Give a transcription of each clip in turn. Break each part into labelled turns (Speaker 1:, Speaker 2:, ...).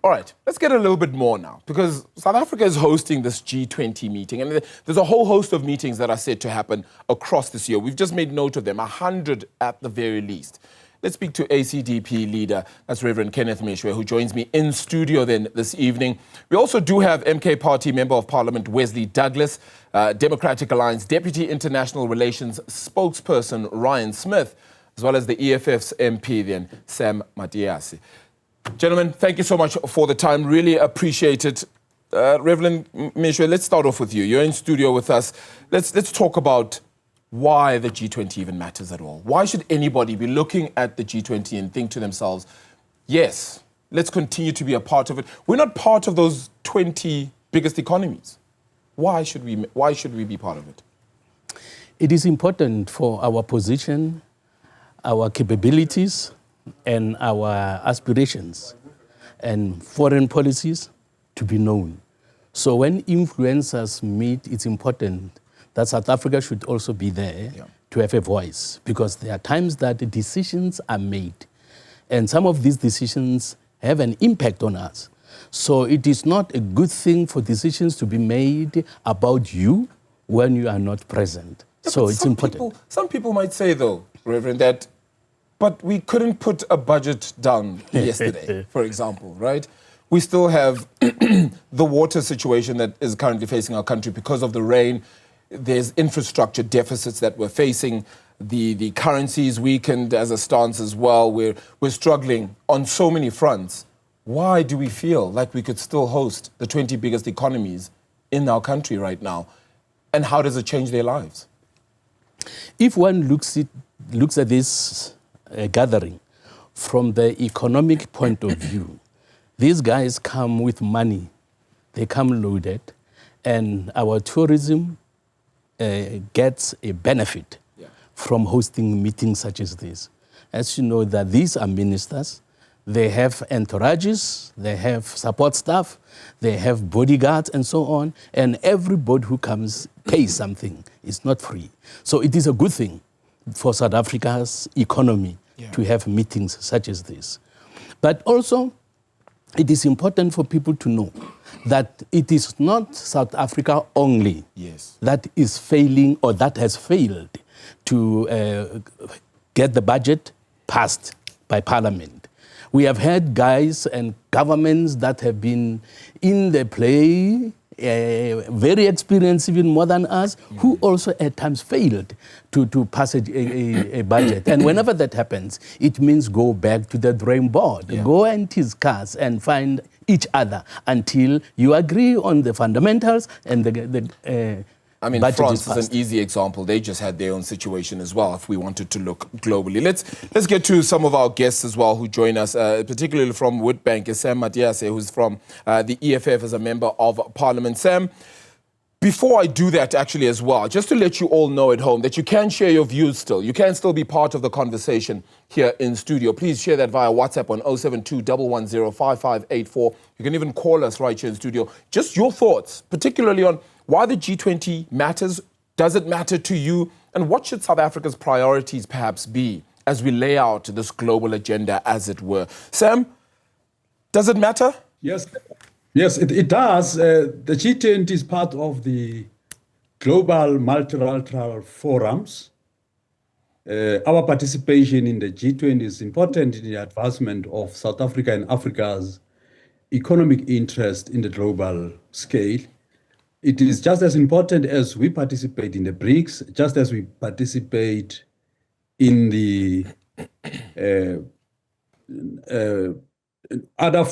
Speaker 1: All right, let's get a little bit more now, because South Africa is hosting this G20 meeting, and there's a whole host of meetings that are set to happen across this year. We've just made note of them, 100 at the very least. Let's speak to ACDP leader, that's Reverend Kenneth Meshwe, who joins me in studio then this evening. We also do have MK Party Member of Parliament Wesley Douglas, Democratic Alliance Deputy International Relations Spokesperson Ryan Smith, as well as the EFF's MP then, Sam Matiasi. Gentlemen, thank you so much for the time. Really appreciate it. Reverend Meshwe, let's start off with you. You're in studio with us. Let's talk about why the G20 even matters at all. Why should anybody be looking at the G20 and think to themselves, yes, let's continue to be a part of it. We're not part of those 20 biggest economies. Why should we be part of it?
Speaker 2: It is important for our position, our capabilities, and our aspirations and foreign policies to be known. So when influencers meet, it's important that South Africa should also be there to have a voice, because there are times that the decisions are made and some of these decisions have an impact on us. So it is not a good thing for decisions to be made about you when you are not present.
Speaker 1: Yeah,
Speaker 2: so it's important.
Speaker 1: Some people might say, though, Reverend, that but we couldn't put a budget down yesterday, for example, right? We still have the water situation that is currently facing our country because of the rain. There's infrastructure deficits that we're facing. The currency is weakened as a stance as well. We're struggling on so many fronts. Why do we feel like we could still host the 20 biggest economies in our country right now? And how does it change their lives?
Speaker 2: If one looks at this gathering from the economic point of view, these guys come with money. They come loaded, and our tourism gets a benefit from hosting meetings such as this. As you know, that these are ministers, they have entourages, they have support staff, they have bodyguards and so on, and everybody who comes pays something. It's not free. So it is a good thing for South Africa's economy to have meetings such as this. But also, it is important for people to know that it is not South Africa only that is failing or that has failed to get the budget passed by Parliament. We have had guys and governments that have been in the play, very experienced, even more than us, who also at times failed to pass a budget. And whenever that happens, it means go back to the drawing board, go and discuss and find each other until you agree on the fundamentals and
Speaker 1: I mean, France is an easy example. They just had their own situation as well, if we wanted to look globally. Let's get to some of our guests as well who join us, particularly from Woodbank, is Sam Matiasi, who's from the EFF as a member of Parliament. Sam, before I do that actually as well, just to let you all know at home that you can share your views still. You can still be part of the conversation here in studio. Please share that via WhatsApp on 072-110-5584. You can even call us right here in studio. Just your thoughts, particularly on why the G20 matters. Does it matter to you? And what should South Africa's priorities perhaps be as we lay out this global agenda, as it were? Sam, does it matter?
Speaker 3: Yes, it does. The G20 is part of the global multilateral forums. Our participation in the G20 is important in the advancement of South Africa and Africa's economic interest in the global scale. It is just as important as we participate in the BRICS, just as we participate in the other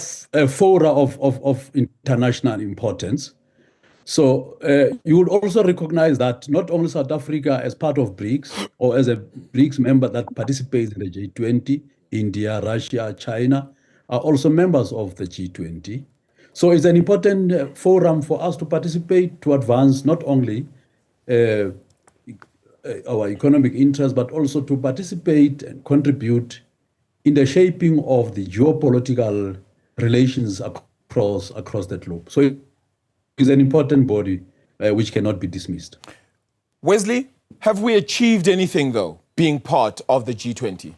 Speaker 3: fora of international importance. So you would also recognize that not only South Africa as part of BRICS or as a BRICS member that participates in the G20, India, Russia, China are also members of the G20. So it's an important forum for us to participate, to advance not only our economic interests, but also to participate and contribute in the shaping of the geopolitical relations across the globe. So it's an important body which cannot be dismissed.
Speaker 1: Wesley, have we achieved anything, though, being part of the G20?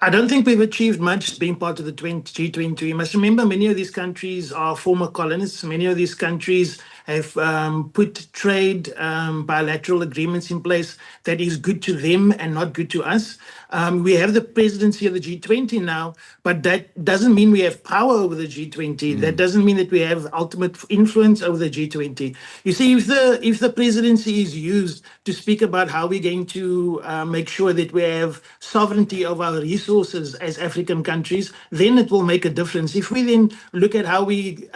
Speaker 4: I don't think we've achieved much being part of the G20. You must remember many of these countries are former colonists. Many of these countries have put trade bilateral agreements in place that is good to them and not good to us. We have the presidency of the G20 now, but that doesn't mean we have power over the G20. That doesn't mean that we have ultimate influence over the G20. You see, if the presidency is used to speak about how we're going to make sure that we have sovereignty of our resources as African countries, then it will make a difference. If we then look at how we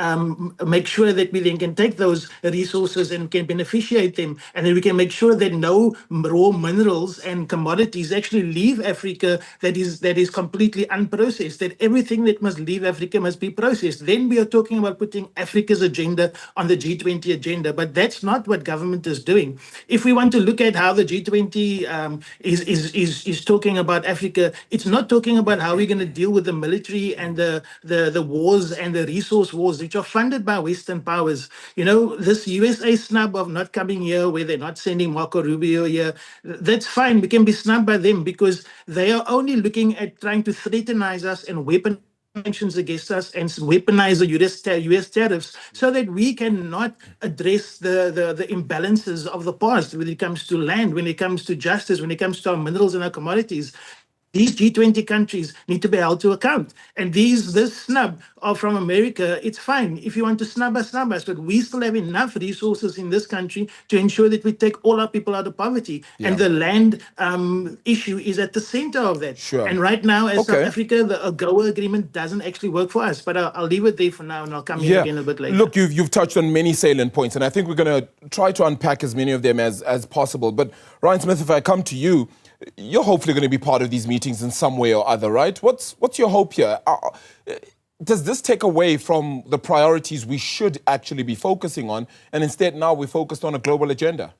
Speaker 4: make sure that we then can take those resources and can beneficiate them, and then we can make sure that no raw minerals and commodities actually leave Africa that is completely unprocessed, that everything that must leave Africa must be processed. Then we are talking about putting Africa's agenda on the G20 agenda, but that's not what government is doing. If we want to look at how the G20 is talking about Africa, it's not talking about how we're going to deal with the military and the wars and the resource wars which are funded by Western powers. You know, this USA snub of not coming here, where they're not sending Marco Rubio here, that's fine. We can be snubbed by them because they are only looking at trying to threatenize us and weaponize sanctions against us and weaponize the US tariffs so that we cannot address the imbalances of the past when it comes to land, when it comes to justice, when it comes to our minerals and our commodities. These G20 countries need to be held to account. And this snub from America, it's fine. If you want to snub us, but we still have enough resources in this country to ensure that we take all our people out of poverty. Yeah. And the land issue is at the center of that.
Speaker 1: Sure.
Speaker 4: And right now, as South Africa, the AGOA agreement doesn't actually work for us. But I'll leave it there for now, and I'll come here again a bit later.
Speaker 1: Look, you've touched on many salient points, and I think we're going to try to unpack as many of them as possible. But Ryan Smith, if I come to you, you're hopefully going to be part of these meetings in some way or other, right? What's your hope here? Does this take away from the priorities we should actually be focusing on, and instead now we're focused on a global agenda?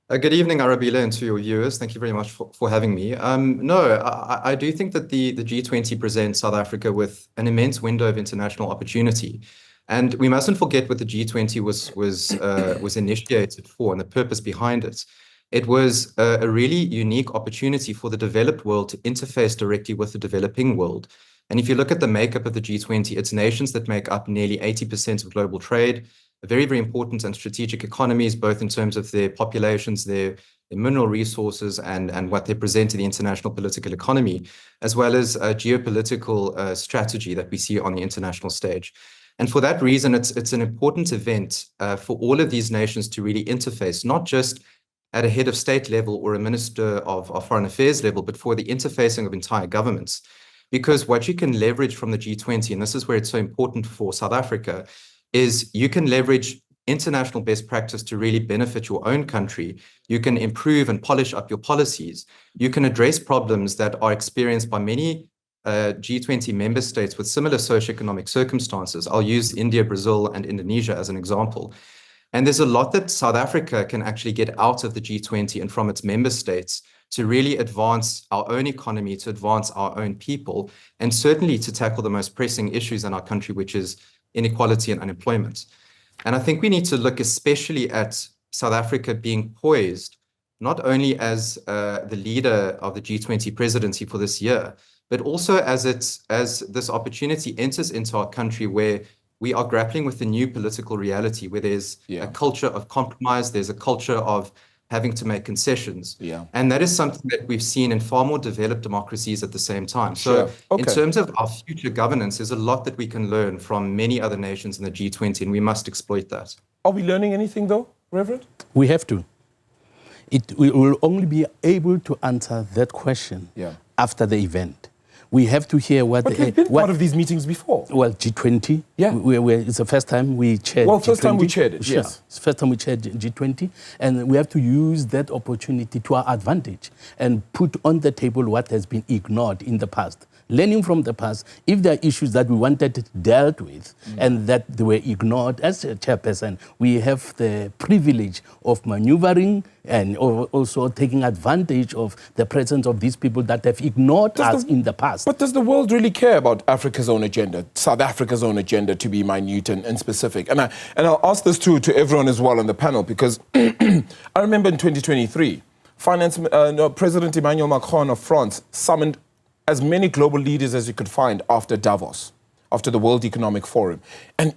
Speaker 5: Good evening, Arabile, and to your viewers. Thank you very much for having me. No, I do think that the G20 presents South Africa with an immense window of international opportunity. And we mustn't forget what the G20 was initiated for and the purpose behind it. It was a really unique opportunity for the developed world to interface directly with the developing world. And if you look at the makeup of the G20, it's nations that make up nearly 80% of global trade, very, very important and strategic economies, both in terms of their populations, their mineral resources, and what they present to the international political economy, as well as geopolitical strategy that we see on the international stage. And for that reason, it's an important event for all of these nations to really interface, not just at a head of state level or a minister of foreign affairs level, but for the interfacing of entire governments. Because what you can leverage from the G20, and this is where it's so important for South Africa, is you can leverage international best practice to really benefit your own country. You can improve and polish up your policies. You can address problems that are experienced by many G20 member states with similar socioeconomic circumstances. I'll use India, Brazil, and Indonesia as an example. And there's a lot that South Africa can actually get out of the G20 and from its member states to really advance our own economy, to advance our own people, and certainly to tackle the most pressing issues in our country, which is inequality and unemployment. And I think we need to look especially at South Africa being poised, not only as the leader of the G20 presidency for this year, but also as this opportunity enters into our country where we are grappling with the new political reality, where there's a culture of compromise, there's a culture of having to make concessions. And that is something that we've seen in far more developed democracies at the same time. So in terms of our future governance, there's a lot that we can learn from many other nations in the G20, and we must exploit that.
Speaker 1: Are we learning anything though, Reverend?
Speaker 2: We have to. We will only be able to answer that question after the event. We have to hear what...
Speaker 1: But we've been part of these meetings before.
Speaker 2: Well, G20. It's the first time we chaired G20.
Speaker 1: Well, first time we chaired it,
Speaker 2: yes. It's the first time we chaired G20. And we have to use that opportunity to our advantage and put on the table what has been ignored in the past. Learning from the past, if there are issues that we wanted dealt with and that they were ignored, as a chairperson, we have the privilege of maneuvering and also taking advantage of the presence of these people that have ignored us in the past.
Speaker 1: But does the world really care about Africa's own agenda, South Africa's own agenda, to be minute and specific? And I'll ask this to everyone as well on the panel, because I remember in 2023, President Emmanuel Macron of France summoned as many global leaders as you could find after Davos, after the World Economic Forum. And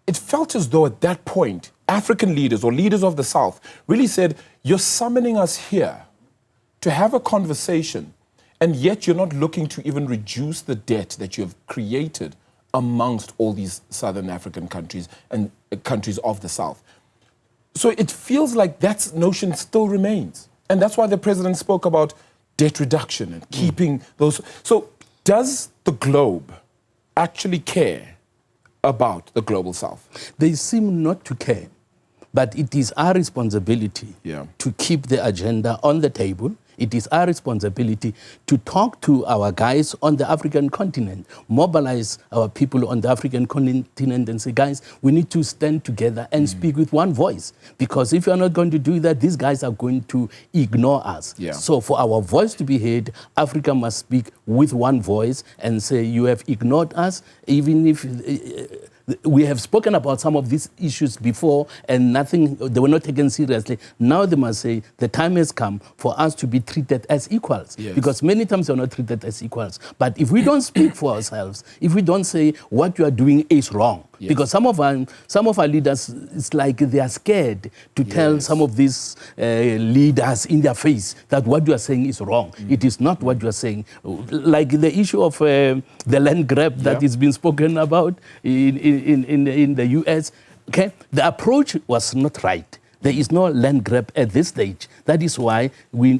Speaker 1: it felt as though at that point, African leaders or leaders of the South really said, you're summoning us here to have a conversation, and yet you're not looking to even reduce the debt that you have created amongst all these Southern African countries and countries of the South. So it feels like that notion still remains. And that's why the president spoke about debt reduction and keeping those. So does the globe actually care about the global South?
Speaker 2: They seem not to care, but it is our responsibility to keep the agenda on the table. It is our responsibility to talk to our guys on the African continent, mobilize our people on the African continent and say, guys, we need to stand together and speak with one voice. Because if you're not going to do that, these guys are going to ignore us. So for our voice to be heard, Africa must speak with one voice and say, you have ignored us, even if we have spoken about some of these issues before and they were not taken seriously. Now they must say the time has come for us to be treated as equals. Because many times we're not treated as equals. But if we don't speak for ourselves, if we don't say what you are doing is wrong, because some of our leaders, it's like they are scared to tell some of these leaders in their face that what you are saying is wrong. It is not what you are saying. Like the issue of the land grab that is being spoken about in the US. Okay, the approach was not right. There is no land grab at this stage. That is why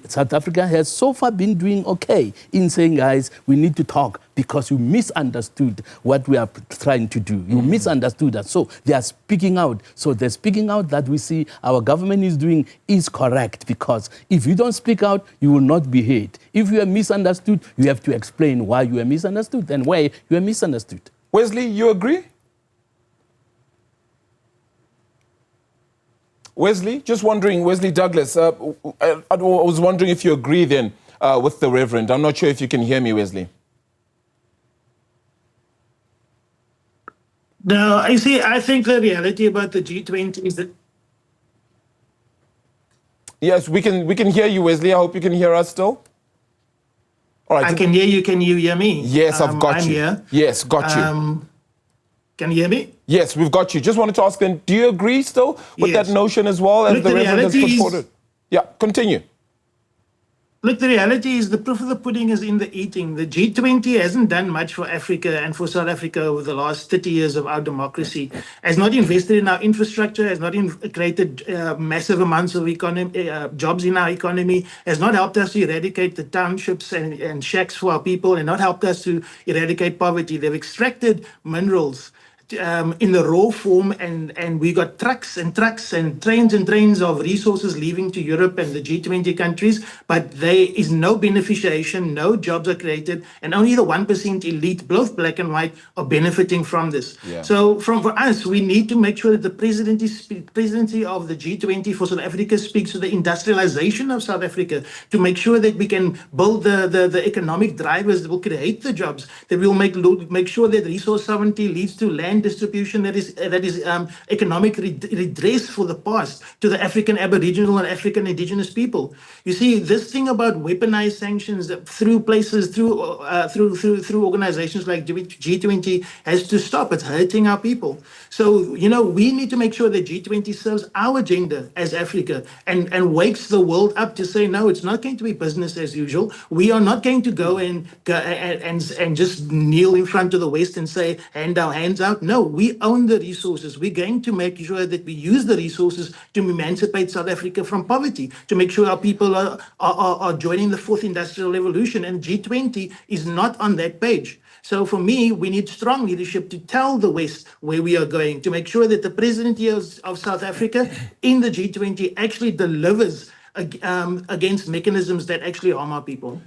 Speaker 2: South Africa has so far been doing okay in saying, guys, we need to talk because you misunderstood what we are trying to do. You misunderstood us. So they are speaking out. So the speaking out that we see our government is doing is correct, because if you don't speak out, you will not be heard. If you are misunderstood, you have to explain why you are misunderstood and why you are misunderstood.
Speaker 1: Wesley, you agree? Wesley, just wondering, Wesley Douglas, I was wondering if you agree then with the Reverend. I'm not sure if you can hear me, Wesley.
Speaker 4: No, I think the reality about the G20 is that...
Speaker 1: Yes, we can hear you, Wesley. I hope you can hear us still. All right.
Speaker 4: I can hear you. Can you hear me?
Speaker 1: Yes, I've got you.
Speaker 4: I'm here.
Speaker 1: Yes, got you.
Speaker 4: Can you hear me?
Speaker 1: Yes, we've got you. Just wanted to ask then, do you agree still with that notion as well as the Reverend has put forward? Yeah, continue.
Speaker 4: Look, the reality is the proof of the pudding is in the eating. The G20 hasn't done much for Africa and for South Africa over the last 30 years of our democracy. Has not invested in our infrastructure, has not created massive amounts of jobs in our economy, has not helped us to eradicate the townships and shacks for our people, and not helped us to eradicate poverty. They've extracted minerals in the raw form, and we got trucks and trains of resources leaving to Europe and the G20 countries, but there is no beneficiation, no jobs are created, and only the 1% elite, both black and white, are benefiting from this. So for us, we need to make sure that the presidency of the G20 for South Africa speaks to the industrialization of South Africa, to make sure that we can build the economic drivers that will create the jobs, that will make sure that resource sovereignty leads to land distribution that is economic redress for the past to the African Aboriginal and African indigenous people. You see, this thing about weaponized sanctions through organizations like G20 has to stop. It's hurting our people. So, we need to make sure that G20 serves our agenda as Africa and wakes the world up to say, no, it's not going to be business as usual. We are not going to go and just kneel in front of the West and say, hand our hands out. No, we own the resources. We're going to make sure that we use the resources to emancipate South Africa from poverty, to make sure our people are joining the fourth industrial revolution. And G20 is not on that page. So for me, we need strong leadership to tell the West where we are going, to make sure that the presidency of South Africa in the G20 actually delivers against mechanisms that actually harm our people.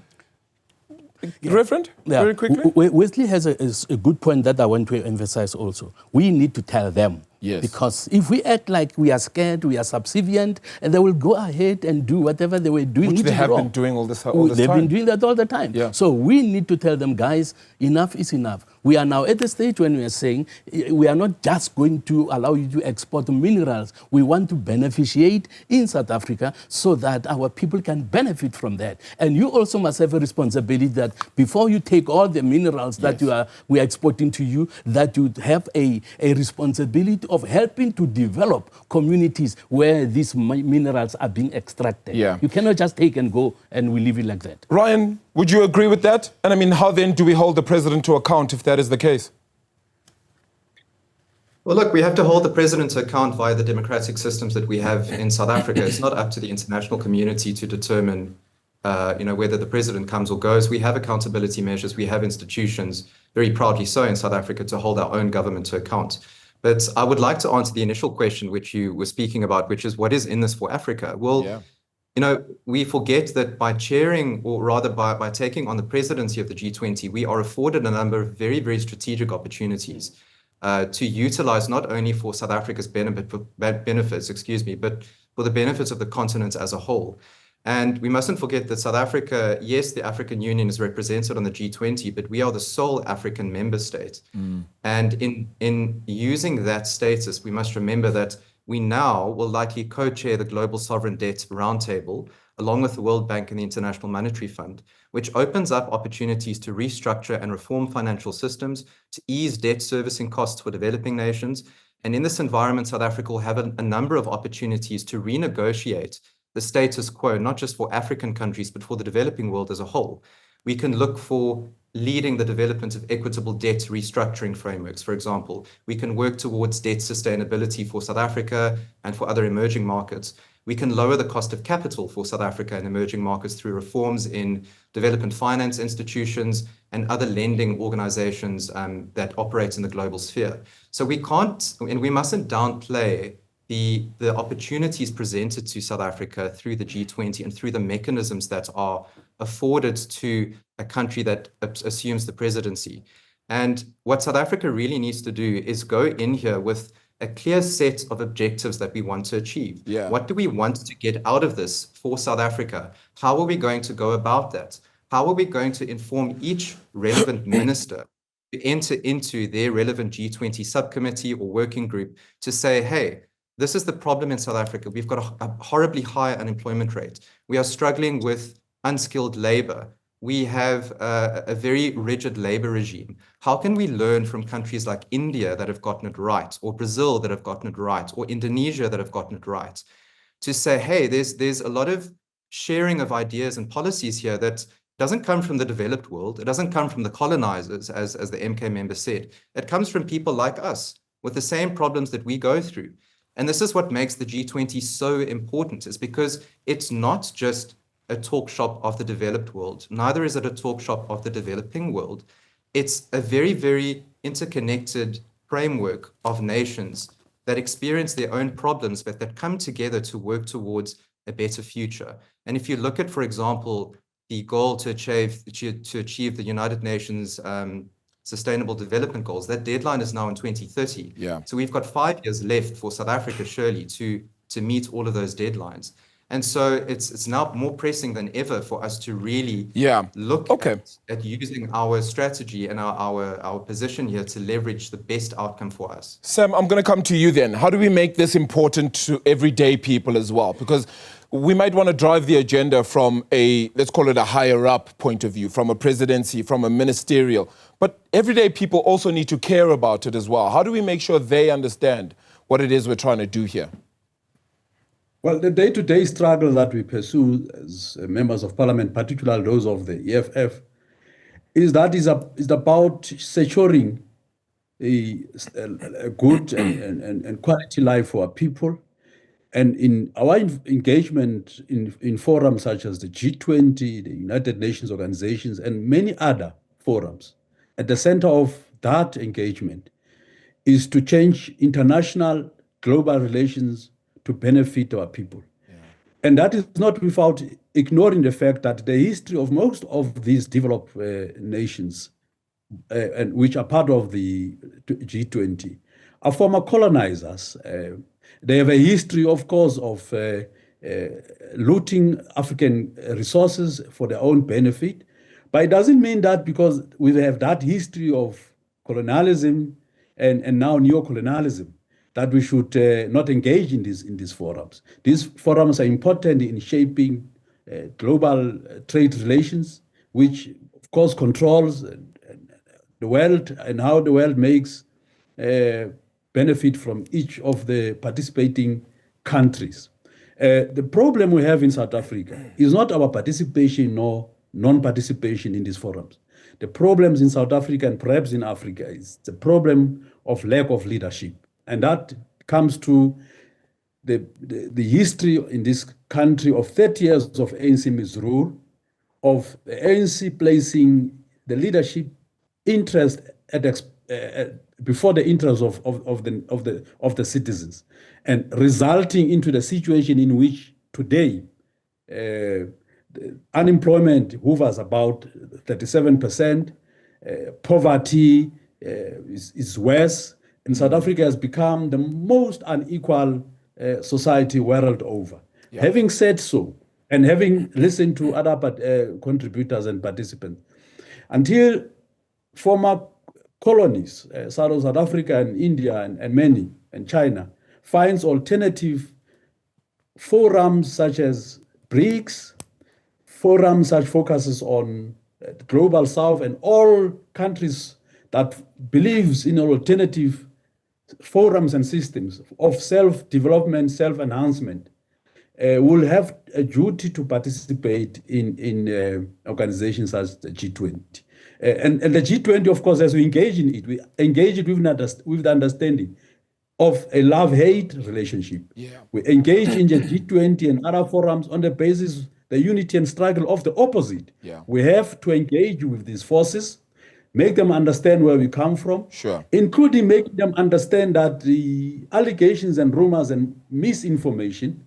Speaker 1: Reverend, very quickly.
Speaker 2: Wesley has a good point that I want to emphasize also. We need to tell them. Yes. Because if we act like we are scared, we are subservient, and they will go ahead and do whatever they were doing.
Speaker 1: Which they have been doing all this time.
Speaker 2: They've been doing that all the time. So we need to tell them, guys, enough is enough. We are now at the stage when we are saying we are not just going to allow you to export minerals. We want to beneficiate in South Africa so that our people can benefit from that. And you also must have a responsibility that before you take all the minerals that we are exporting to you, that you have a responsibility of helping to develop communities where these minerals are being extracted.
Speaker 1: Yeah.
Speaker 2: You cannot just take and go and we leave it like that.
Speaker 1: Ryan, would you agree with that? And I mean, how then do we hold the president to account if that is the case?
Speaker 5: Well, look, we have to hold the president to account via the democratic systems that we have in South Africa. It's not up to the international community to determine, whether the president comes or goes. We have accountability measures. We have institutions, very proudly so in South Africa, to hold our own government to account. But I would like to answer the initial question which you were speaking about, which is what is in this for Africa? Well, we forget that by chairing, or rather by taking on the presidency of the G20, we are afforded a number of very, very strategic opportunities to utilize not only for South Africa's benefits, but for the benefits of the continent as a whole. And we mustn't forget that South Africa, yes, the African Union is represented on the G20, but we are the sole African member state. And in using that status, we must remember that we now will likely co-chair the Global Sovereign Debt Roundtable, along with the World Bank and the International Monetary Fund, which opens up opportunities to restructure and reform financial systems, to ease debt servicing costs for developing nations. And in this environment, South Africa will have a number of opportunities to renegotiate the status quo, not just for African countries, but for the developing world as a whole. We can look for leading the development of equitable debt restructuring frameworks, for example. We can work towards debt sustainability for South Africa and for other emerging markets. We can lower the cost of capital for South Africa and emerging markets through reforms in development finance institutions and other lending organizations that operate in the global sphere. So we can't, and we mustn't downplay the opportunities presented to South Africa through the G20 and through the mechanisms that are afforded to a country that assumes the presidency. And what South Africa really needs to do is go in here with a clear set of objectives that we want to achieve. What do we want to get out of this for South Africa? How are we going to go about that? How are we going to inform each relevant minister to enter into their relevant G20 subcommittee or working group to say, hey, this is the problem in South Africa. We've got a horribly high unemployment rate. We are struggling with unskilled labor. We have a very rigid labor regime. How can we learn from countries like India that have gotten it right, or Brazil that have gotten it right, or Indonesia that have gotten it right, to say, hey, there's a lot of sharing of ideas and policies here that doesn't come from the developed world. It doesn't come from the colonizers, as the MK member said. It comes from people like us with the same problems that we go through. And this is what makes the G20 so important, is because it's not just a talk shop of the developed world. Neither is it a talk shop of the developing world. It's a very, very interconnected framework of nations that experience their own problems, but that come together to work towards a better future. And if you look at, for example, the goal to achieve the United Nations Sustainable Development Goals, that deadline is now in 2030. So we've got 5 years left for South Africa, surely, to meet all of those deadlines. And so it's now more pressing than ever for us to really look at using our strategy and our position here to leverage the best outcome for us.
Speaker 1: Sam, I'm going to come to you then. How do we make this important to everyday people as well? Because we might want to drive the agenda from let's call it a higher up point of view, from a presidency, from a ministerial. But everyday people also need to care about it as well. How do we make sure they understand what it is we're trying to do here?
Speaker 3: Well, the day-to-day struggle that we pursue as members of parliament, particularly those of the EFF, is about securing a good and quality life for our people. And in our engagement in forums such as the G20, the United Nations organizations, and many other forums, at the center of that engagement is to change international global relations to benefit our people. And that is not without ignoring the fact that the history of most of these developed nations, and which are part of the G20, are former colonizers. They have a history, of course, of looting African resources for their own benefit. But it doesn't mean that because we have that history of colonialism and now neocolonialism, that we should not engage in these forums. These forums are important in shaping global trade relations, which of course controls the world and how the world makes benefit from each of the participating countries. The problem we have in South Africa is not our participation nor non-participation in these forums. The problems in South Africa and perhaps in Africa is the problem of lack of leadership. And that comes to the history in this country of 30 years of ANC misrule, of the ANC placing the leadership interest before the interests of the citizens, and resulting into the situation in which today unemployment hovers about 37%, poverty is worse, and South Africa has become the most unequal society world over. Yeah. Having said so, and having listened to other contributors and participants, until former colonies, South Africa and India and many, and China, finds alternative forums such as BRICS, forums such focuses on the global south, and all countries that believes in alternative forums and systems of self-development, self-enhancement, will have a duty to participate in organizations such as the G20. And the G20, of course, as we engage in it, we engage it with the understanding of a love-hate relationship. Yeah. We engage in the G20 and other forums on the basis of the unity and struggle of the opposite. Yeah. We have to engage with these forces, make them understand where we come from, sure, including making them understand that the allegations and rumors and misinformation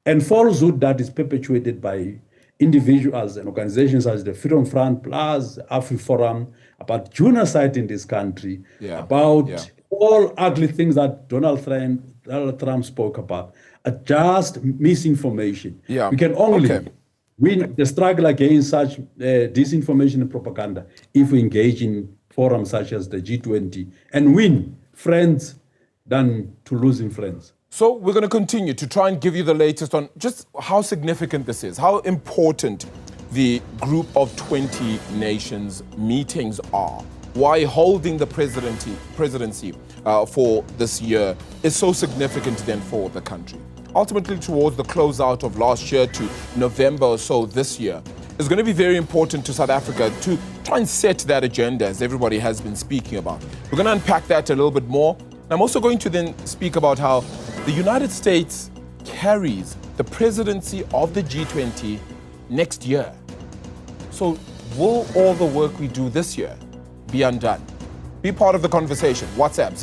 Speaker 3: and falsehood that is perpetuated by individuals and organizations such as the Freedom Front Plus, AfriForum, about genocide in this country, about all ugly things that Donald Trump spoke about, are just misinformation. Yeah. We can only win the struggle against such disinformation and propaganda if we engage in forums such as the G20 and win friends than to losing friends.
Speaker 1: So we're going to continue to try and give you the latest on just how significant this is, how important the Group of 20 Nations meetings are, why holding the presidency for this year is so significant then for the country. Ultimately, towards the closeout of last year to November or so this year, it's going to be very important to South Africa to try and set that agenda, as everybody has been speaking about. We're going to unpack that a little bit more. I'm also going to then speak about how the United States carries the presidency of the G20 next year. So will all the work we do this year be undone? Be part of the conversation. WhatsApp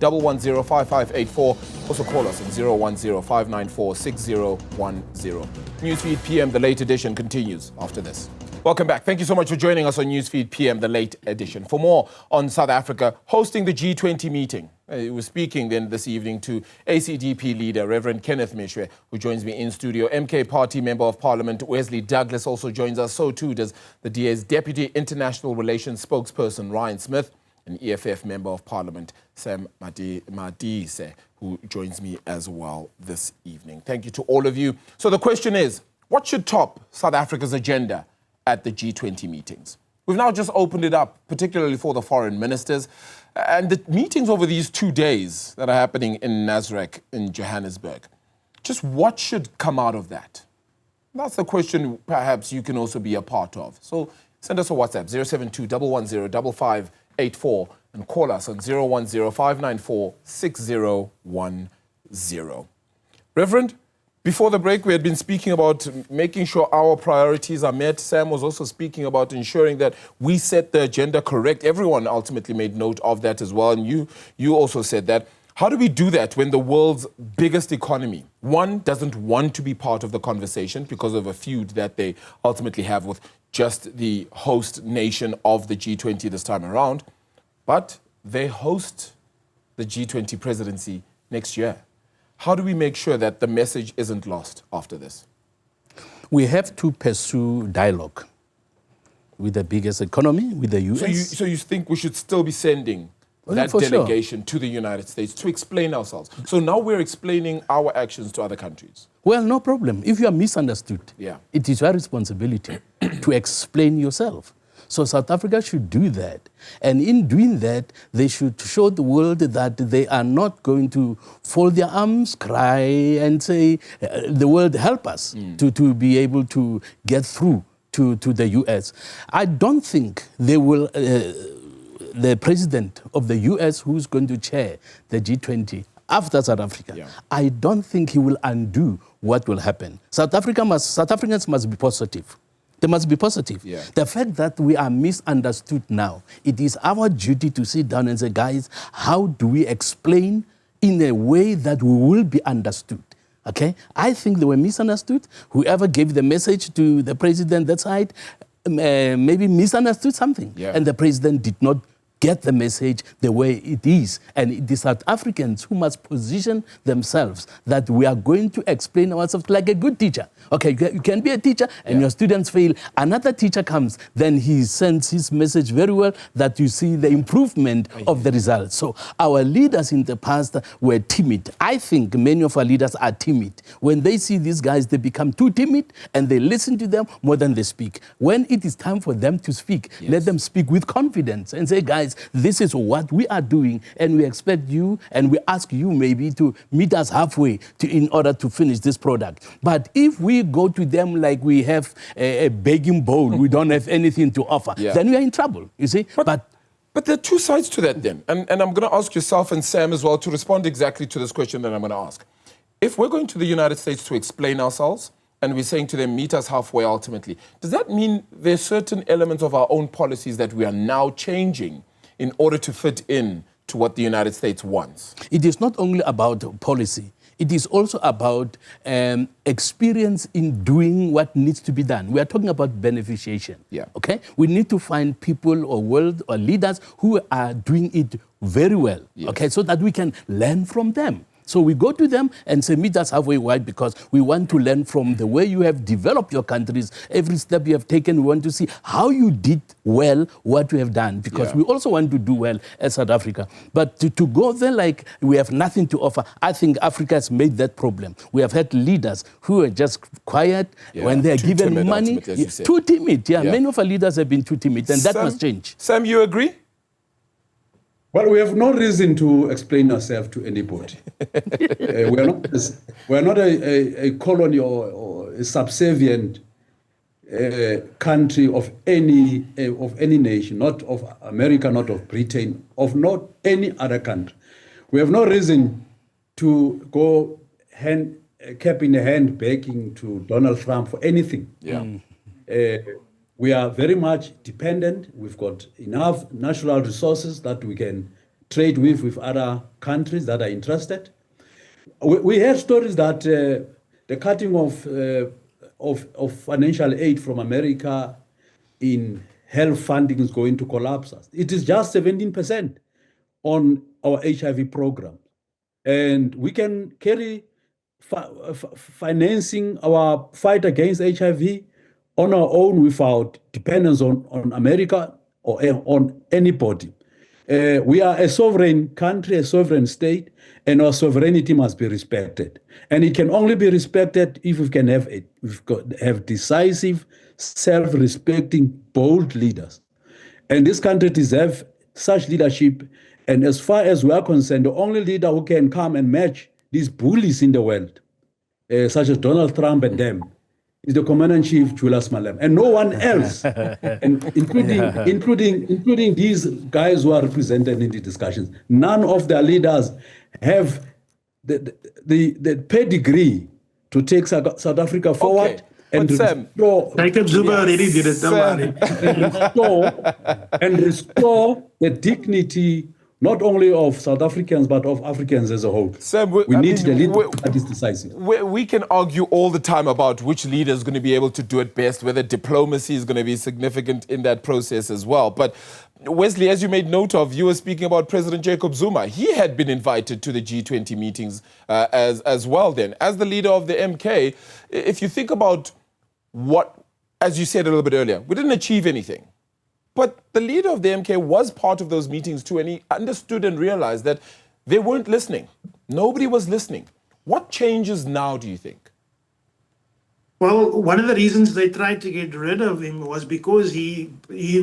Speaker 1: 072-110-5584. Also call us on 010-594-6010. Newsfeed PM, the late edition, continues after this. Welcome back. Thank you so much for joining us on Newsfeed PM, the late edition. For more on South Africa hosting the G20 meeting, we're speaking then this evening to ACDP leader, Reverend Kenneth Mishwe, who joins me in studio. MK Party Member of Parliament Wesley Douglas also joins us. So too does the DA's Deputy International Relations Spokesperson, Ryan Smith, and EFF Member of Parliament, Sam Madise, who joins me as well this evening. Thank you to all of you. So the question is, what should top South Africa's agenda at the G20 meetings? We've now just opened it up, particularly for the foreign ministers. And the meetings over these 2 days that are happening in Nasrec in Johannesburg, just what should come out of that? That's the question perhaps you can also be a part of. So send us a WhatsApp, 072-110-5584, and call us on 010-594-6010. Reverend, before the break, we had been speaking about making sure our priorities are met. Sam was also speaking about ensuring that we set the agenda correct. Everyone ultimately made note of that as well. And you also said that. How do we do that when the world's biggest economy, one, doesn't want to be part of the conversation because of a feud that they ultimately have with just the host nation of the G20 this time around, but they host the G20 presidency next year? How do we make sure that the message isn't lost after this?
Speaker 2: We have to pursue dialogue. with the biggest economy, with the US.
Speaker 1: So you think we should still be sending that
Speaker 2: for sure.
Speaker 1: delegation to the United States to explain ourselves? So now we're explaining our actions to other countries.
Speaker 2: Well, no problem. If you are misunderstood,
Speaker 1: Yeah.
Speaker 2: it is your responsibility to explain yourself. So South Africa should do that. And in doing that, they should show the world that they are not going to fold their arms, cry, and say, the world help us to be able to get through to the US. I don't think they will, the president of the US who's going to chair the G20 after South Africa, I don't think he will undo what will happen. South Africans must be positive. They must be positive.
Speaker 1: Yeah.
Speaker 2: The fact that we are misunderstood now, it is our duty to sit down and say, guys, how do we explain in a way that we will be understood? Okay? I think they were misunderstood. Whoever gave the message to the president that side maybe misunderstood something.
Speaker 1: Yeah.
Speaker 2: And the president did not get the message the way it is. And it is South Africans who must position themselves that we are going to explain ourselves like a good teacher. Okay, you can be a teacher and your students fail. Another teacher comes, then he sends his message very well that you see the improvement of the results. So our leaders in the past were timid. I think many of our leaders are timid. When they see these guys, they become too timid and they listen to them more than they speak. When it is time for them to speak, let them speak with confidence and say, guys, this is what we are doing, and we expect you, and we ask you maybe to meet us halfway in order to finish this product. But if we go to them like we have a begging bowl, we don't have anything to offer, then we are in trouble, you see. But
Speaker 1: there are two sides to that then, and I'm going to ask yourself and Sam as well to respond exactly to this question that I'm going to ask. If we're going to the United States to explain ourselves, and we're saying to them, meet us halfway ultimately, does that mean there's certain elements of our own policies that we are now changing in order to fit in to what the United States wants?
Speaker 2: It is not only about policy. It is also about experience in doing what needs to be done. We are talking about beneficiation. Okay? We need to find people or world or leaders who are doing it very well. Okay? So that we can learn from them. So we go to them and say, meet us halfway. Why? Because we want to learn from the way you have developed your countries. Every step you have taken, we want to see how you did well what you have done. Because we also want to do well as South Africa. But to go there like we have nothing to offer, I think Africa has made that problem. We have had leaders who are just quiet when they are given money. Too timid. Many of our leaders have been too timid, and that must change.
Speaker 1: Sam, you agree?
Speaker 3: Well, we have no reason to explain ourselves to anybody. We're not a colony or a subservient country of any nation, not of America, not of Britain, of not any other country. We have no reason to go cap in the hand begging to Donald Trump for anything. We are very much dependent. We've got enough natural resources that we can trade with other countries that are interested. We heard stories that the cutting of financial aid from America in health funding is going to collapse us. It is just 17% on our HIV program. And we can carry financing our fight against HIV on our own without dependence on America or on anybody. We are a sovereign country, a sovereign state, and our sovereignty must be respected. And it can only be respected if we can have decisive, self-respecting, bold leaders. And this country deserves such leadership. And as far as we are concerned, the only leader who can come and match these bullies in the world, such as Donald Trump and them, is the Commander-in-Chief, Julius Malema, and no one else, and including these guys who are represented in the discussions. None of their leaders have the pedigree to take South Africa forward and restore.
Speaker 4: Jacob Zuma already did it.
Speaker 3: And restore the dignity not only of South Africans, but of Africans as a whole.
Speaker 1: Sam,
Speaker 3: we need the leader that is decisive.
Speaker 1: We can argue all the time about which leader is going to be able to do it best, whether diplomacy is going to be significant in that process as well. But Wesley, as you made note of, you were speaking about President Jacob Zuma. He had been invited to the G20 meetings as well then. As the leader of the MK, if you think about what as you said a little bit earlier, we didn't achieve anything. But the leader of the MK was part of those meetings too, and he understood and realized that they weren't listening. Nobody was listening. What changes now, do you think?
Speaker 4: Well, one of the reasons they tried to get rid of him was because he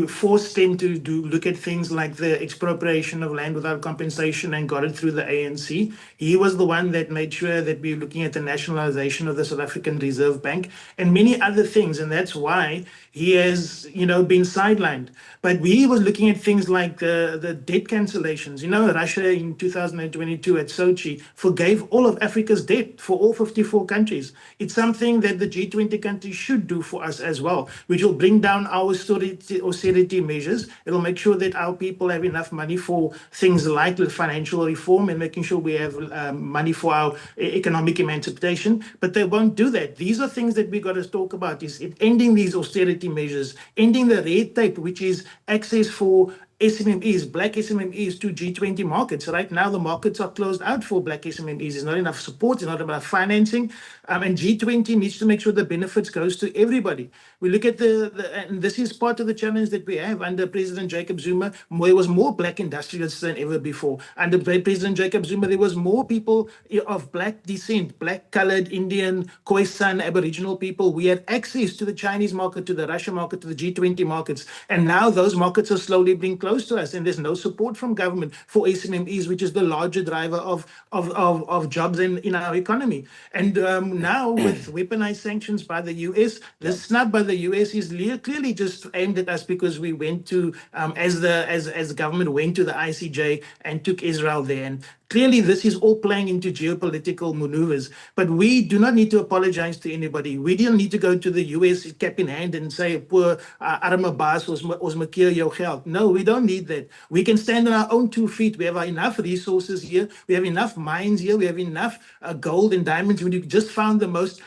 Speaker 4: forced them to look at things like the expropriation of land without compensation and got it through the ANC. He was the one that made sure that we were looking at the nationalization of the South African Reserve Bank and many other things, and that's why he has, been sidelined. But we was looking at things like the debt cancellations. Russia in 2022 at Sochi forgave all of Africa's debt for all 54 countries. It's something that the G20 countries should do for us as well, which will bring down our austerity measures. It'll make sure that our people have enough money for things like the financial reform and making sure we have money for our economic emancipation. But they won't do that. These are things that we got to talk about, is ending these austerity measures, ending the red tape, which is access for SMMEs, black SMMEs to G20 markets. Right now, the markets are closed out for black SMMEs. There's not enough support, there's not enough financing. And G20 needs to make sure the benefits goes to everybody. We look at and this is part of the challenge that we have under President Jacob Zuma. There was more black industrialists than ever before. Under President Jacob Zuma, there was more people of black descent, black, colored, Indian, Khoisan, Aboriginal people. We had access to the Chinese market, to the Russian market, to the G20 markets. And now those markets are slowly being close to us, and there's no support from government for SMMEs, which is the larger driver of jobs in our economy. And now with weaponized sanctions by the US, the snub by the US is clearly just aimed at us because we went to, as the government went to the ICJ and took Israel there. And clearly, this is all playing into geopolitical maneuvers, but we do not need to apologize to anybody. We don't need to go to the US cap in hand and say, poor arme baas, ons maak keer jou geld. No, we don't need that. We can stand on our own 2 feet. We have enough resources here. We have enough mines here. We have enough gold and diamonds. We just found the most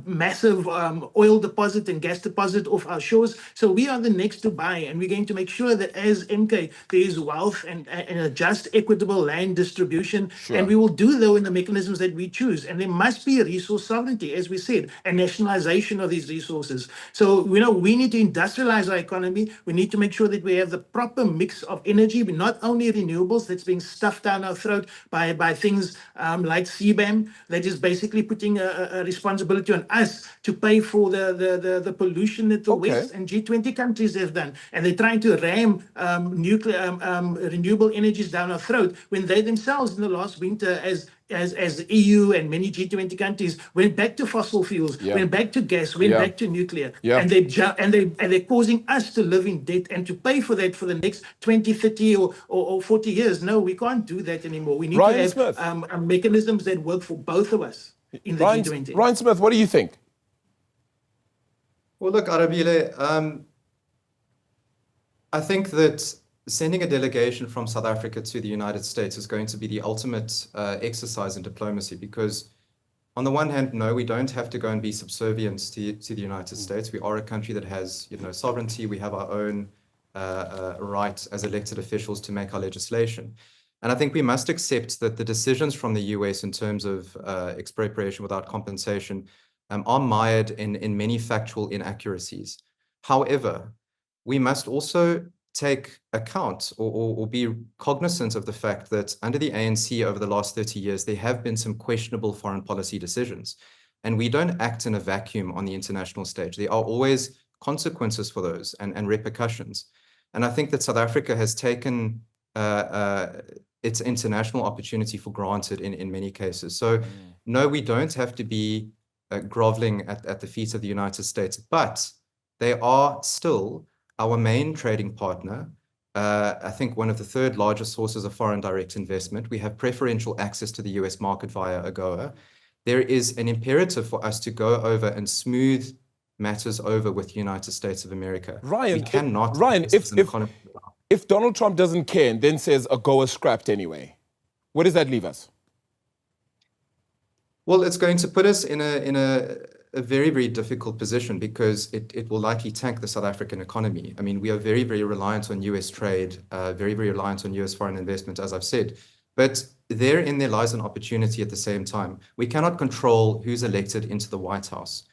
Speaker 4: massive oil deposit and gas deposit off our shores. So we are the next to buy, and we're going to make sure that as MK, there is wealth and a just, equitable land distribution. Sure. And we will do though in the mechanisms that we choose. And there must be a resource sovereignty, as we said, and nationalization of these resources. So, we need to industrialize our economy. We need to make sure that we have the proper mix of energy, but not only renewables that's being stuffed down our throat by things like CBAM, that is basically putting a responsibility on us to pay for the pollution that the West and G20 countries have done. And they're trying to ram renewable energies down our throat when they themselves in the last winter, as the EU and many G20 countries went back to fossil fuels, went back to gas, went back to nuclear, and they're causing us to live in debt and to pay for that for the next 20, 30 or 40 years. No, we can't do that anymore. We need to have mechanisms that work for both of us in the G20.
Speaker 1: Ryan Smith, what do you think?
Speaker 5: Well, look, Arabile, I think that sending a delegation from South Africa to the United States is going to be the ultimate exercise in diplomacy, because on the one hand, no, we don't have to go and be subservient to the United States. We are a country that has, sovereignty. We have our own right as elected officials to make our legislation. And I think we must accept that the decisions from the US in terms of expropriation without compensation are mired in many factual inaccuracies. However, we must also take account or be cognizant of the fact that under the ANC over the last 30 years, there have been some questionable foreign policy decisions. And we don't act in a vacuum on the international stage. There are always consequences for those and repercussions. And I think that South Africa has taken its international opportunity for granted in many cases. So no, we don't have to be groveling at the feet of the United States, but they are still our main trading partner. I think one of the third largest sources of foreign direct investment. We have preferential access to the US market via AGOA. There is an imperative for us to go over and smooth matters over with the United States of America.
Speaker 1: Ryan,
Speaker 5: we cannot.
Speaker 1: Ryan, if Donald Trump doesn't care and then says AGOA scrapped anyway, where does that leave us?
Speaker 5: Well, it's going to put us in a very, very difficult position, because it will likely tank the South African economy. I mean, we are very, very reliant on US trade, very, very reliant on US foreign investment, as I've said. But therein there lies an opportunity at the same time. We cannot control who's elected into the White House.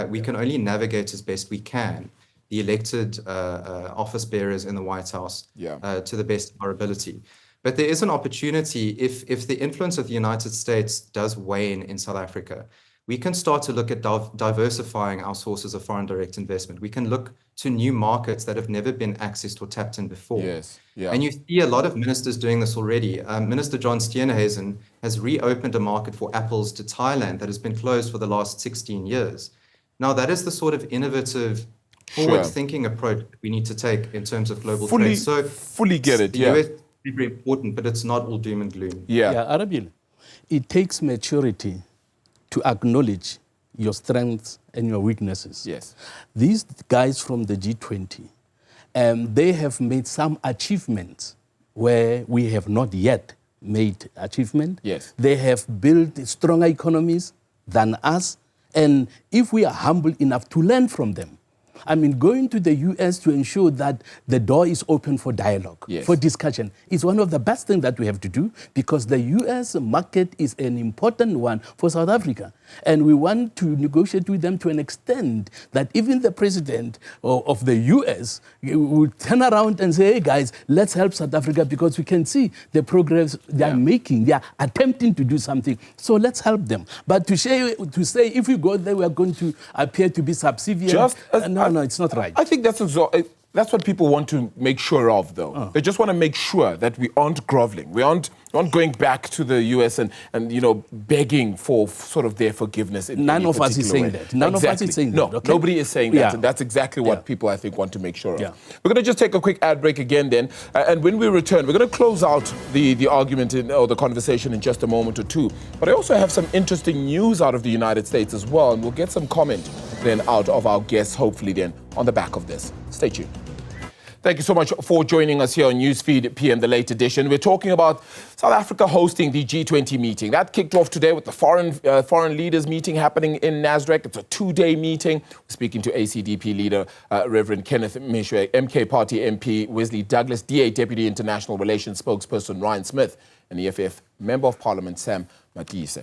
Speaker 5: we can only navigate as best we can the elected office bearers in the White House to the best of our ability. But there is an opportunity if the influence of the United States does wane in South Africa. We can start to look at diversifying our sources of foreign direct investment. We can look to new markets that have never been accessed or tapped in before.
Speaker 1: Yes, yeah.
Speaker 5: And you see a lot of ministers doing this already. Minister John Steenhuisen has reopened a market for apples to Thailand that has been closed for the last 16 years. Now, that is the sort of innovative, forward-thinking approach we need to take in terms of global trade. So
Speaker 1: fully get it,
Speaker 5: the US is very important, but it's not all doom and gloom.
Speaker 2: Yeah, Arabil, it takes maturity to acknowledge your strengths and your weaknesses.
Speaker 1: Yes.
Speaker 2: These guys from the G20, they have made some achievements where we have not yet made achievement.
Speaker 1: Yes.
Speaker 2: They have built stronger economies than us. And if we are humble enough to learn from them, I mean, going to the US to ensure that the door is open for dialogue, for discussion, is one of the best things that we have to do, because the US market is an important one for South Africa. And we want to negotiate with them to an extent that even the president of the US will turn around and say, hey guys, let's help South Africa, because we can see the progress they are making. They are attempting to do something. So let's help them. But to say if we go there, we are going to appear to be subservient. No, it's not right.
Speaker 1: I think that's what people want to make sure of, though. They just want to make sure that we aren't groveling. We aren't going back to the US and begging for sort of their forgiveness.
Speaker 2: None of us is saying that. None of us is saying that.
Speaker 1: No, nobody is saying that. And that's exactly what people, I think, want to make sure of. We're going to just take a quick ad break again then. And when we return, we're going to close out the argument or the conversation in just a moment or two. But I also have some interesting news out of the United States as well. And we'll get some comment then out of our guests, hopefully then, on the back of this. Stay tuned. Thank you so much for joining us here on Newsfeed PM, the late edition. We're talking about South Africa hosting the G20 meeting. That kicked off today with the foreign leaders meeting happening in Nasrec. It's a 2-day meeting. We're speaking to ACDP leader, Reverend Kenneth Mishwe, MK Party MP Wesley Douglas, DA Deputy International Relations spokesperson Ryan Smith, and EFF Member of Parliament Sam Matise.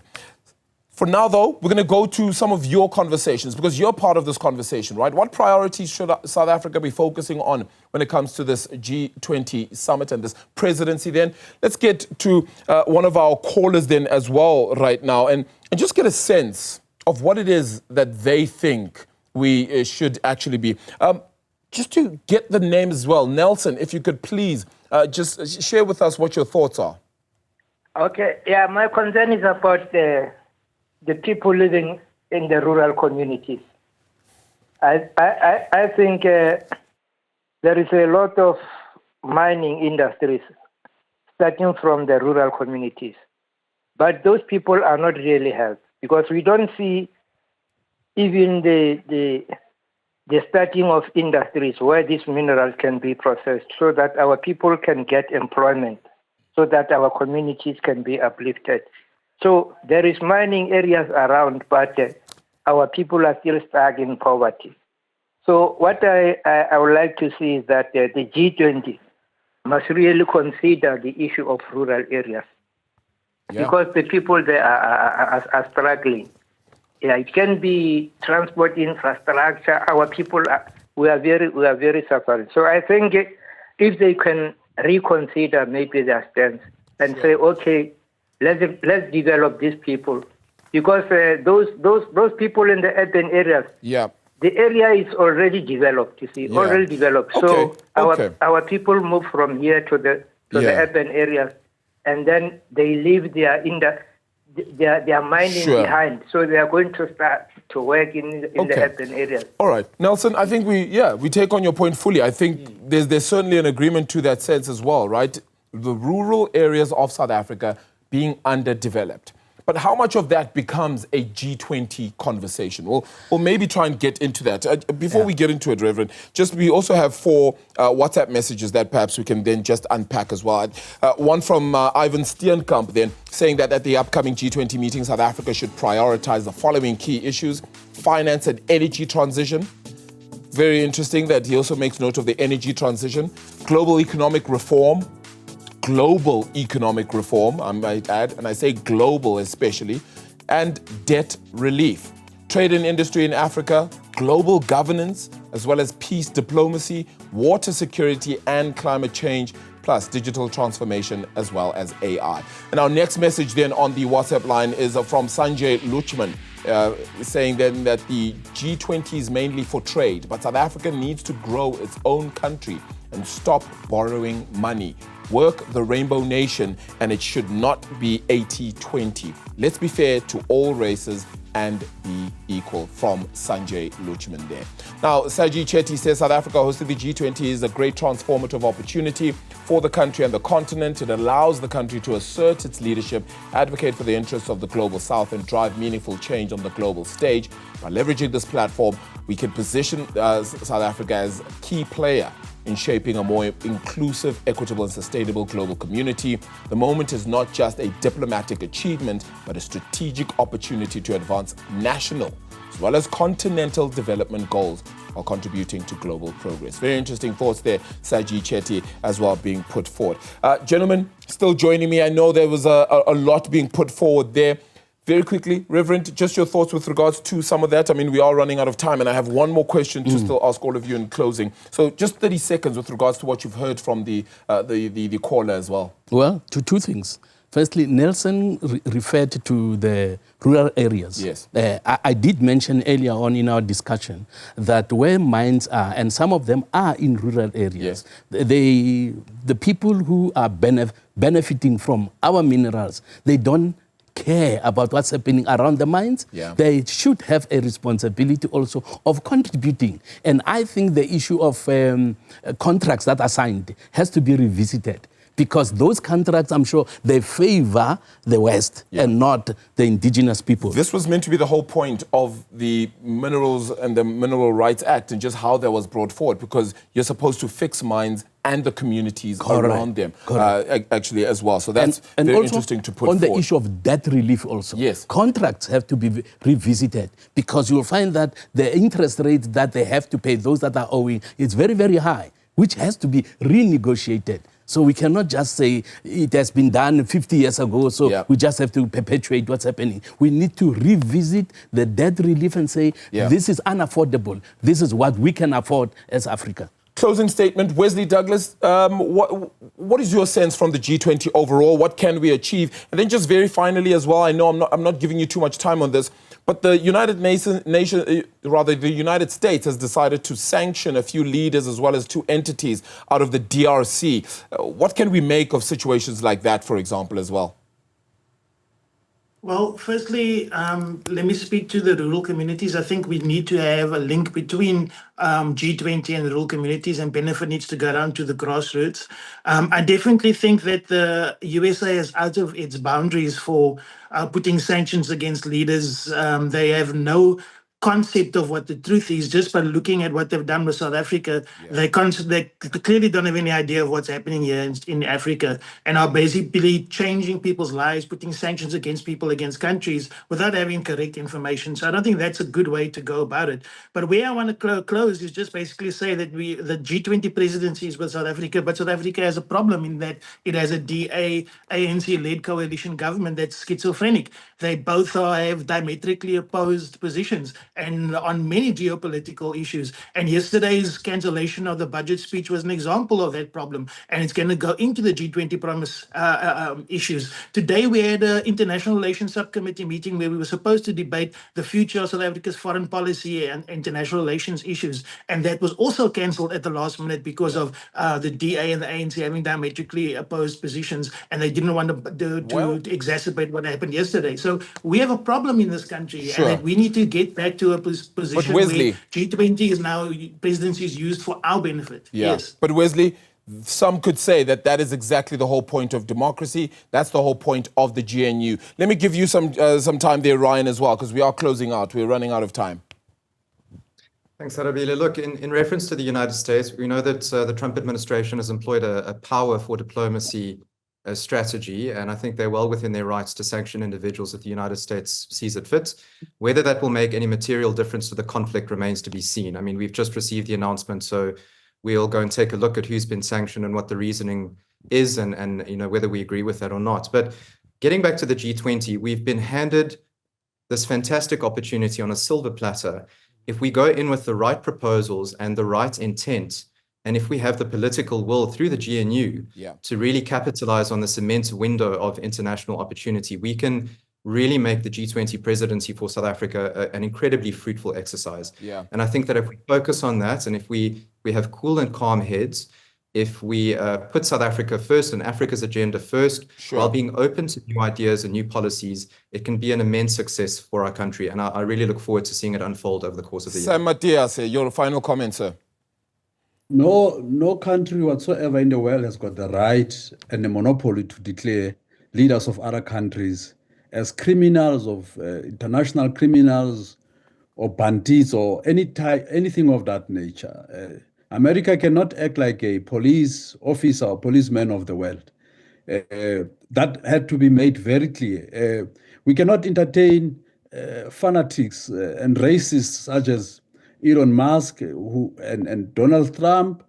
Speaker 1: For now, though, we're going to go to some of your conversations, because you're part of this conversation, right? What priorities should South Africa be focusing on when it comes to this G20 summit and this presidency then? Let's get to one of our callers then as well right now and just get a sense of what it is that they think we should actually be. Just to get the names as well, Nelson, if you could please just share with us what your thoughts are.
Speaker 6: Okay, yeah, my concern is about the people living in the rural communities. I think there is a lot of mining industries starting from the rural communities. But those people are not really helped, because we don't see even the starting of industries where these minerals can be processed so that our people can get employment, so that our communities can be uplifted. So there is mining areas around, but our people are still stuck in poverty. So what I would like to see is that the G20 must really consider the issue of rural areas, because the people there are struggling. Yeah, it can be transport infrastructure. Our people we are very suffering. So I think if they can reconsider maybe their stance and say, okay, let's develop these people, because those people in the urban areas, the area is already developed. You see, already developed. So our people move from here to the urban areas, and then they leave their mining behind. So they are going to start to work in the urban areas.
Speaker 1: All right, Nelson, I think we take on your point fully. I think there's certainly an agreement to that sense as well, right? The rural areas of South Africa being underdeveloped. But how much of that becomes a G20 conversation? We'll maybe try and get into that. Before we get into it, Reverend, we also have 4 WhatsApp messages that perhaps we can then just unpack as well. One from Ivan Steenkamp then, saying that at the upcoming G20 meeting, South Africa should prioritize the following key issues: finance and energy transition. Very interesting that he also makes note of the energy transition, global economic reform, I might add, and I say global especially, and debt relief. trade and industry in Africa, global governance, as well as peace diplomacy, water security and climate change, plus digital transformation, as well as AI. And our next message then on the WhatsApp line is from Sanjay Luchman, saying then that the G20 is mainly for trade, but South Africa needs to grow its own country and stop borrowing money. Work the Rainbow Nation, and it should not be 80-20. Let's be fair to all races and be equal, from Sanjay Luchman there. Now, Saji Chetty says South Africa hosting the G20 is a great transformative opportunity for the country and the continent. It allows the country to assert its leadership, advocate for the interests of the global south, and drive meaningful change on the global stage. By leveraging this platform, we can position South Africa as a key player in shaping a more inclusive, equitable, and sustainable global community. The moment is not just a diplomatic achievement, but a strategic opportunity to advance national as well as continental development goals while contributing to global progress. Very interesting thoughts there, Saji Chetty, as well being put forward. Gentlemen, still joining me. I know there was a lot being put forward there. Very quickly, Reverend, just your thoughts with regards to some of that. I mean, we are running out of time, and I have one more question to still ask all of you in closing. So just 30 seconds with regards to what you've heard from the caller as well.
Speaker 2: Well, two things. Firstly, Nelson referred to the rural areas.
Speaker 1: Yes.
Speaker 2: I did mention earlier on in our discussion that where mines are, and some of them are in rural areas,
Speaker 1: yes,
Speaker 2: the people who are benefiting from our minerals, they don't care about what's happening around the mines.
Speaker 1: Yeah.
Speaker 2: They should have a responsibility also of contributing. And I think the issue of contracts that are signed has to be revisited, because those contracts, I'm sure, they favor the West and not the indigenous people.
Speaker 1: This was meant to be the whole point of the Minerals and the Mineral Rights Act, and just how that was brought forward, because you're supposed to fix mines and the communities around them, actually, as well. So that's
Speaker 2: and
Speaker 1: very
Speaker 2: also
Speaker 1: interesting to put
Speaker 2: on
Speaker 1: forward.
Speaker 2: the issue of debt relief also.
Speaker 1: Yes.
Speaker 2: Contracts have to be revisited, because you'll find that the interest rate that they have to pay, those that are owing, is very, very high, which has to be renegotiated. So we cannot just say it has been done 50 years ago, so we just have to perpetuate what's happening. We need to revisit the debt relief and say, this is unaffordable. This is what we can afford as Africa.
Speaker 1: Closing statement, Wesley Douglas, what is your sense from the G20 overall? What can we achieve? And then just very finally as well, I know I'm not giving you too much time on this, but the the United States has decided to sanction a few leaders as well as 2 entities out of the DRC. What can we make of situations like that, for example, as well?
Speaker 4: Well, firstly, let me speak to the rural communities. I think we need to have a link between G20 and the rural communities, and benefit needs to go down to the grassroots. I definitely think that the USA is out of its boundaries for putting sanctions against leaders. They have no concept of what the truth is. Just by looking at what they've done with South Africa, they clearly don't have any idea of what's happening here in Africa, and are basically changing people's lives, putting sanctions against people, against countries, without having correct information. So I don't think that's a good way to go about it. But where I want to close is just basically say that the G20 presidency is with South Africa, but South Africa has a problem in that it has a DA, ANC-led coalition government that's schizophrenic. They both have diametrically opposed positions, and on many geopolitical issues. And yesterday's cancellation of the budget speech was an example of that problem, and it's going to go into the G20 promise issues. Today we had an international relations subcommittee meeting where we were supposed to debate the future of South Africa's foreign policy and international relations issues, and that was also cancelled at the last minute because of the DA and the ANC having diametrically opposed positions, and they didn't want to exacerbate what happened yesterday. So we have a problem in this country, and that we need to get back to a position where G20 is now, presidency is used for our benefit. Yes.
Speaker 1: But Wesley, some could say that that is exactly the whole point of democracy. That's the whole point of the GNU. Let me give you some time there, Ryan, as well, because we are closing out. We're running out of time.
Speaker 5: Thanks, Arabile. Look, in reference to the United States, we know that the Trump administration has employed a power for diplomacy strategy, and I think they're well within their rights to sanction individuals that the United States sees it fit. Whether that will make any material difference to the conflict remains to be seen. I mean, we've just received the announcement, so we'll go and take a look at who's been sanctioned and what the reasoning is, and whether we agree with that or not. But getting back to the G20, we've been handed this fantastic opportunity on a silver platter if we go in with the right proposals and the right intent, and if we have the political will through the GNU to really capitalize on this immense window of international opportunity. We can really make the G20 presidency for South Africa an incredibly fruitful exercise. And I think that if we focus on that, and if we have cool and calm heads, if we put South Africa first and Africa's agenda first, while being open to new ideas and new policies, it can be an immense success for our country. And I really look forward to seeing it unfold over the course of the year.
Speaker 1: Sam Matias, your final comment, sir.
Speaker 3: No country whatsoever in the world has got the right and the monopoly to declare leaders of other countries as criminals, of international criminals, or bandits, or anything of that nature. America cannot act like a police officer or policeman of the world. That had to be made very clear. We cannot entertain fanatics and racists such as Elon Musk and Donald Trump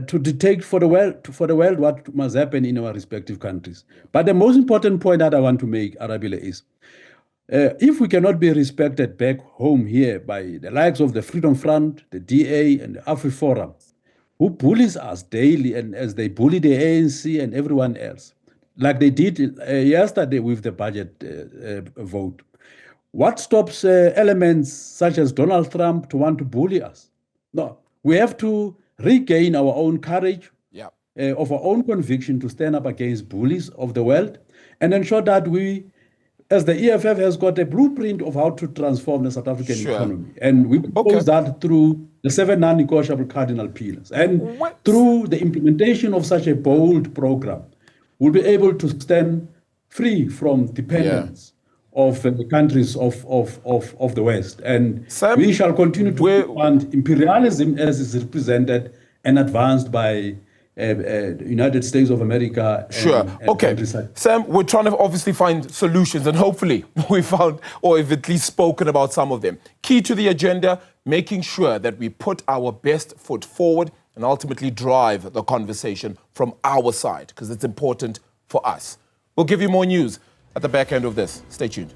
Speaker 3: to dictate for the world what must happen in our respective countries. But the most important point that I want to make, Arabile, is if we cannot be respected back home here by the likes of the Freedom Front, the DA, and the AfriForum, who bullies us daily and as they bully the ANC and everyone else, like they did yesterday with the budget vote. What stops elements such as Donald Trump to want to bully us? No, we have to regain our own courage, of our own conviction to stand up against bullies of the world and ensure that we, as the EFF has got a blueprint of how to transform the South African economy. And we propose that through the 7 non-negotiable cardinal pillars. And through the implementation of such a bold program, we'll be able to stand free from dependence of the countries of the West. And Sam, we shall continue to fund imperialism as is represented and advanced by United States of America. And
Speaker 1: Sam, we're trying to obviously find solutions, and hopefully we found, or have at least spoken about some of them. Key to the agenda, making sure that we put our best foot forward and ultimately drive the conversation from our side, because it's important for us. We'll give you more news at the back end of this. Stay tuned.